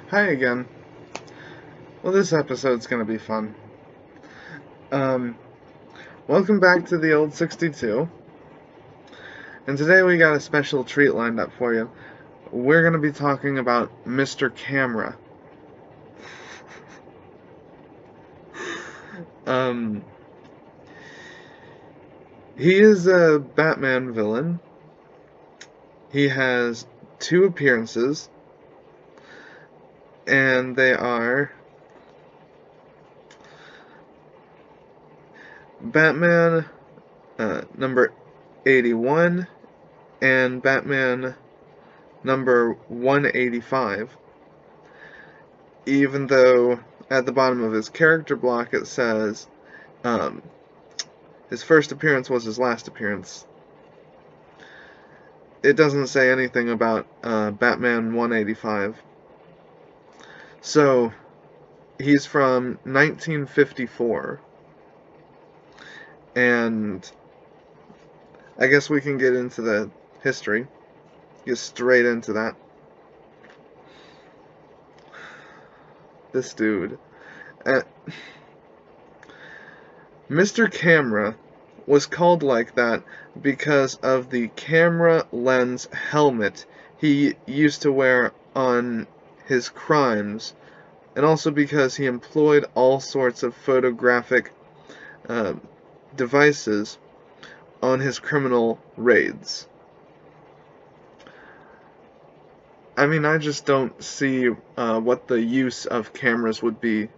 Hi again. Well, this episode's gonna be fun. Um, Welcome back to the old 62. And today we got a special treat lined up for you. We're gonna be talking about Mr. Camera. um, he is a Batman villain. He has 2 appearances, and they are Batman number 81 and Batman number 185, even though at the bottom of his character block it says his first appearance was his last appearance. It doesn't say anything about Batman 185. So, he's from 1954. And I guess we can get into the history. Get straight into that. This dude. Mr. Camera was called like that because of the camera lens helmet he used to wear on his crimes, and also because he employed all sorts of photographic devices on his criminal raids. I mean, I just don't see what the use of cameras would be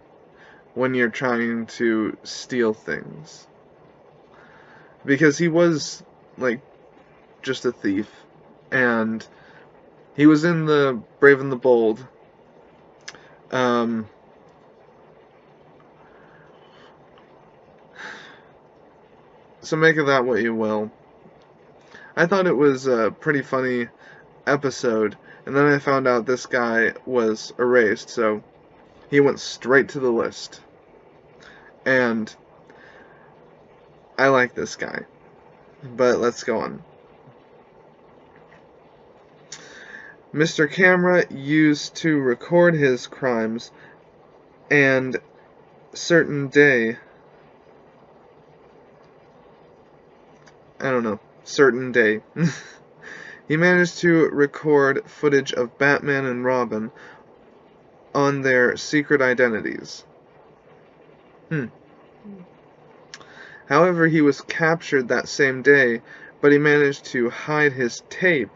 when you're trying to steal things. Because he was, like, just a thief. And he was in the Brave and the Bold. So make of that what you will. I thought it was a pretty funny episode, and then I found out this guy was erased, so he went straight to the list. And I like this guy. But let's go on. Mr. Camera used to record his crimes, and certain day, he managed to record footage of Batman and Robin on their secret identities. However, he was captured that same day, but he managed to hide his tape,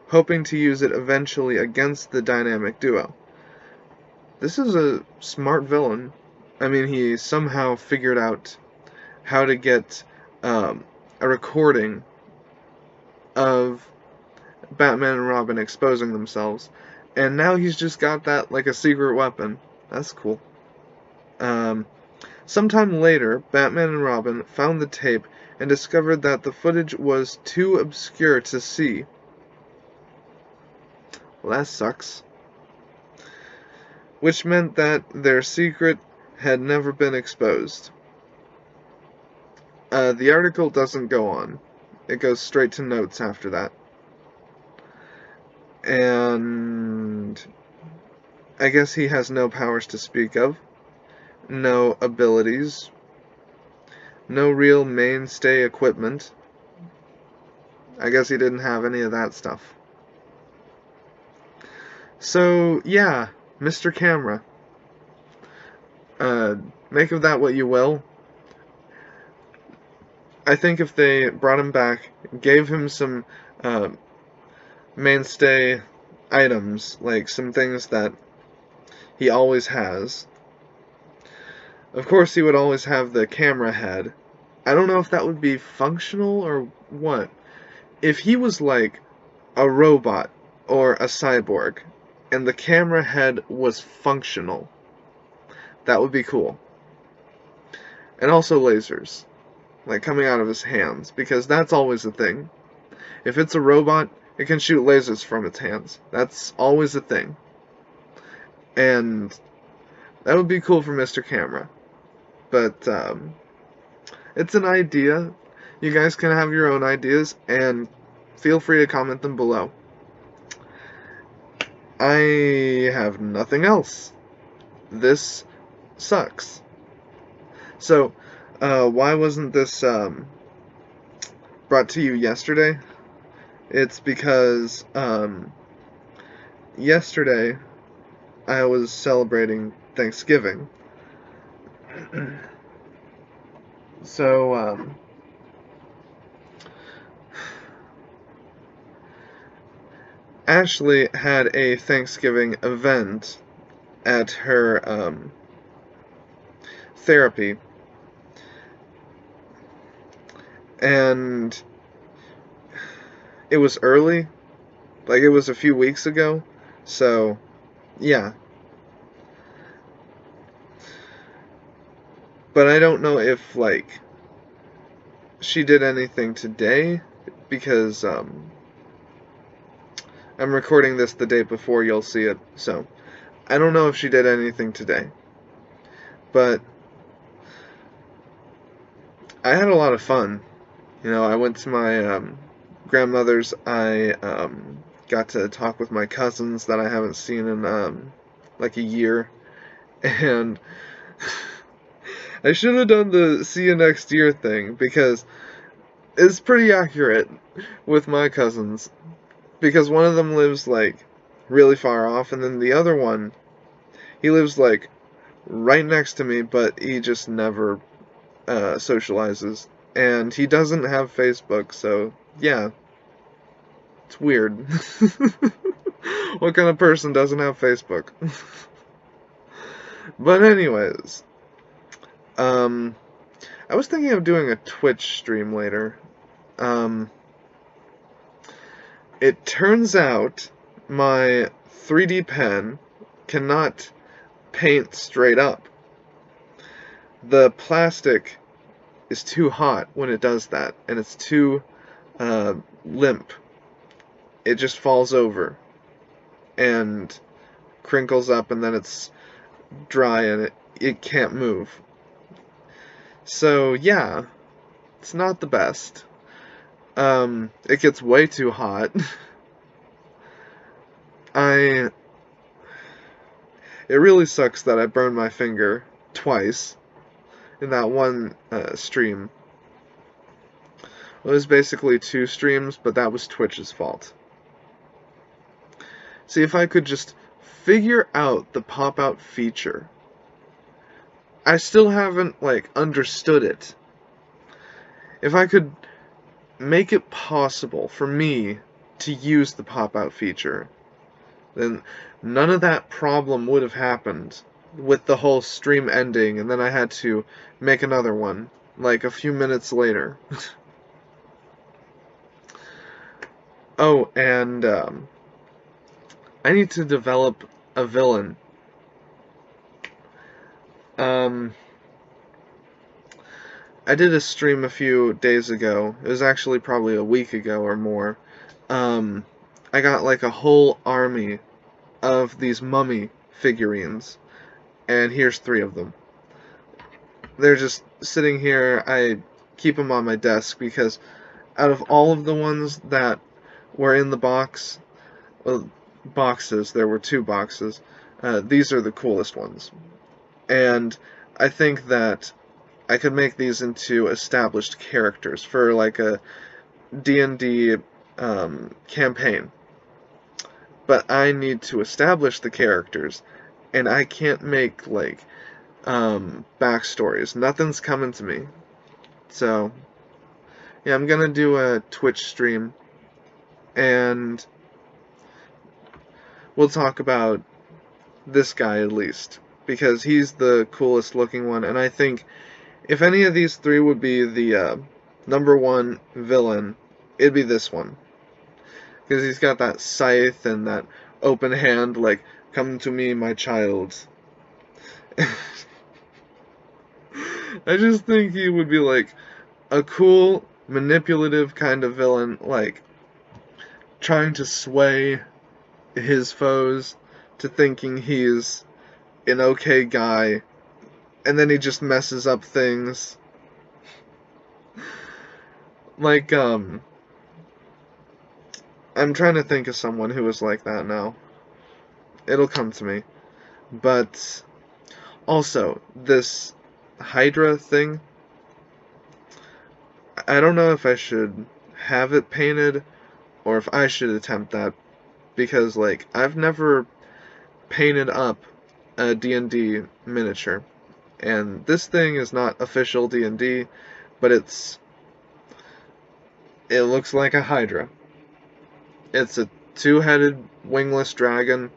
hoping to use it eventually against the dynamic duo. This is a smart villain. I mean, he somehow figured out how to get a recording of Batman and Robin exposing themselves, and now he's just got that like a secret weapon. That's cool. Sometime later, Batman and Robin found the tape and discovered that the footage was too obscure to see. Well, that sucks. Which meant that their secret had never been exposed. The article doesn't go on. It goes straight to notes after that. And I guess he has no powers to speak of, no abilities, no real mainstay equipment. I guess he didn't have any of that stuff. So, yeah, Mr. Camera. Make of that what you will. I think if they brought him back, gave him some mainstay items, like some things that he always has. Of course, he would always have the camera head. I don't know if that would be functional or what. If he was like a robot or a cyborg, and the camera head was functional, that would be cool. And also lasers, like coming out of his hands, because that's always a thing. If it's a robot, it can shoot lasers from its hands. That's always a thing. And that would be cool for Mr. Camera. But it's an idea. You guys can have your own ideas, and feel free to comment them below. I have nothing else. This sucks. So, why wasn't this brought to you yesterday? It's because yesterday I was celebrating Thanksgiving. So, Ashley had a Thanksgiving event at her therapy, and it was early, like it was a few weeks ago, so yeah. But I don't know if, like, she did anything today, because I'm recording this the day before you'll see it, so I don't know if she did anything today. But I had a lot of fun. You know, I went to my grandmother's. I got to talk with my cousins that I haven't seen in like a year. And I should have done the see you next year thing, because it's pretty accurate with my cousins. Because one of them lives, like, really far off, and then the other one, he lives, like, right next to me, but he just never socializes. And he doesn't have Facebook, so, yeah. It's weird. What kind of person doesn't have Facebook? But anyways, I was thinking of doing a Twitch stream later. It turns out my 3D pen cannot paint straight up. The plastic is too hot when it does that, and it's too limp. It just falls over and crinkles up, and then it's dry and it can't move. So yeah, it's not the best. It gets way too hot. It really sucks that I burned my finger twice in that one stream. Well, it was basically 2 streams, but that was Twitch's fault. See, if I could just figure out the pop-out feature. I still haven't, like, understood it. If I could make it possible for me to use the pop-out feature, then none of that problem would have happened with the whole stream ending, and then I had to make another one, like, a few minutes later. Oh, and, I need to develop a villain. I did a stream a few days ago. It was actually probably a week ago or more. I got like a whole army of these mummy figurines, and here's 3 of them. They're just sitting here. I keep them on my desk because out of all of the ones that were in the box, well, boxes, there were 2 boxes, these are the coolest ones. And I think that I could make these into established characters for like a D&D campaign. But I need to establish the characters, and I can't make like backstories. Nothing's coming to me. So yeah, I'm gonna do a Twitch stream, and we'll talk about this guy at least, because he's the coolest looking one, and I think if any of these 3 would be the number 1 villain, it'd be this one. Because he's got that scythe and that open hand, like, come to me, my child. I just think he would be, like, a cool, manipulative kind of villain, like, trying to sway his foes to thinking he's an okay guy, and then he just messes up things. Like, I'm trying to think of someone who was like that now. It'll come to me. But also, this Hydra thing, I don't know if I should have it painted or if I should attempt that, because, like, I've never painted up a D&D miniature, and this thing is not official D&D, but it looks like a Hydra. It's a two-headed wingless dragon,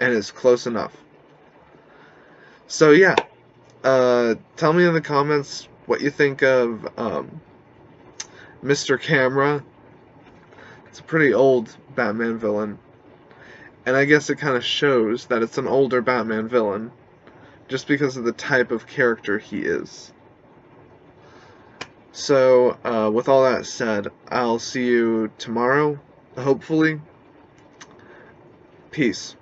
and it's close enough. So yeah, tell me in the comments what you think of Mr. Camera. It's a pretty old Batman villain, and I guess it kind of shows that it's an older Batman villain, just because of the type of character he is. So, with all that said, I'll see you tomorrow, hopefully. Peace.